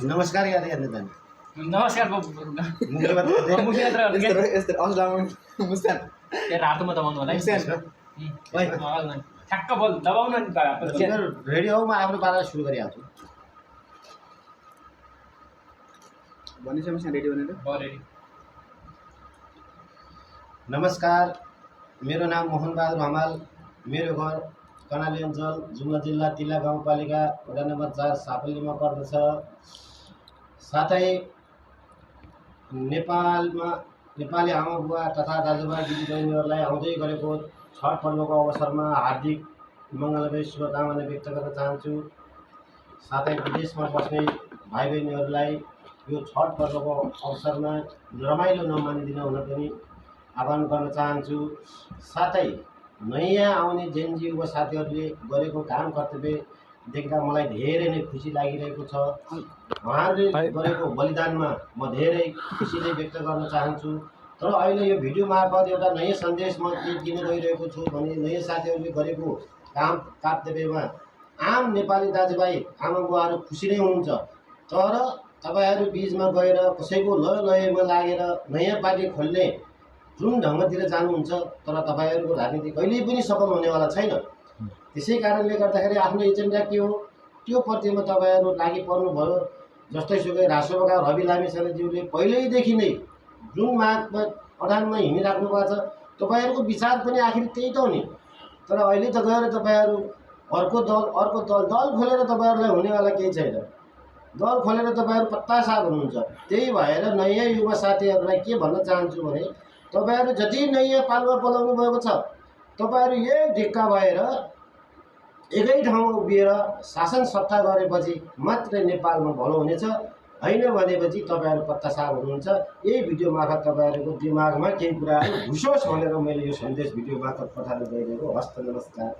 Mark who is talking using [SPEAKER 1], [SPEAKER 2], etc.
[SPEAKER 1] नमस्कार यार नेता
[SPEAKER 2] नमस्कार रातोमा दबाउनु होला ठ्याक्क बोल दबाउनु नि
[SPEAKER 1] रेडी हो म आफ्नो पाराले सुरु गरिहाल्छु नमस्कार मेरो नाम मोहन बहादुर हमाल मेरो घर कर्णाली अञ्चल जुम्ला जिल्ला तिल्ला गाउँपालिका वडा नम्बर 4 सापल्लीमा पर्दछ साथै नेपाली आमा बुवा तथा दाजुभाइ दिदीबहिनीहरूलाई आउँदै गरेको छठ पर्वको अवसरमा हार्दिक मङ्गलमय शुभकामना व्यक्त गर्न चाहन्छु साथै विदेशमा बस्ने भाइ बहिनीहरूलाई यो छठ पर्वको अवसरमा रमाइलो नमानिदिन हुन पनि आह्वान गर्न चाहन्छु साथै नयाँ आउने जेनजी युवा साथीहरूले गरेको काम कर्तव्य देख्दा मलाई धेरै नै खुसी लागिरहेको छ उहाँहरूले गरेको बलिदानमा म धेरै खुसीले व्यक्त गर्न चाहन्छु तर अहिले यो भिडियो मार्फत एउटा नयाँ सन्देश म दिन गइरहेको छु भने नयाँ साथीहरूले गरेको काम कर्तव्यमा आम नेपाली दाजुभाइ आमा बुवाहरू खुसी नै हुनुहुन्छ तर तपाईहरू बीचमा गएर कसैको लयमा लागेर नयाँ पार्टी खोल्ने जुन ढङ्गतिर जानुहुन्छ तर तपाईहरूको राजनीति कहिल्यै पनि सफल हुनेवाला छैन त्यसै कारणले गर्दाखेरि आफ्नो एजेन्डा के हो त्यो प्रतिमा तपाईहरू लागि पर्नुभयो जस्तै सुकै राष्ट्रपति रवि लामिछानेज्यूले पहिल्यैदेखि नै जुन मागमा अडानमा हिँडिराख्नु भएको छ तपाईहरूको विचार पनि आखिर त्यही त हो नि तर अहिले त गएर तपाईहरू अर्को दल खोलेर तपाईहरूलाई हुनेवाला केही छैन दल खोलेर तपाईहरू पत्तासार हुनुहुन्छ त्यही भएर नयाँ युवा साथीहरूलाई के भन्न चाहन्छु भने तपाईहरू जति नयाँ पालुवा बोलाउनु भएको छ तपाईहरू एक ढिक्का भएर एकै ठाउँमा उभिएर शासन सत्ता गरेपछि मात्रै नेपालमा भलो हुनेछ हैन भनेपछि तपाईहरू पत्तासार हुनुहुन्छ यही भिडियो मार्फत तपाईहरूको दिमागमा केही कुराहरू घुसोस् भनेर मैले यो सन्देश भिडियो मार्फत पठाएर गइरहेको हस्त नमस्कार।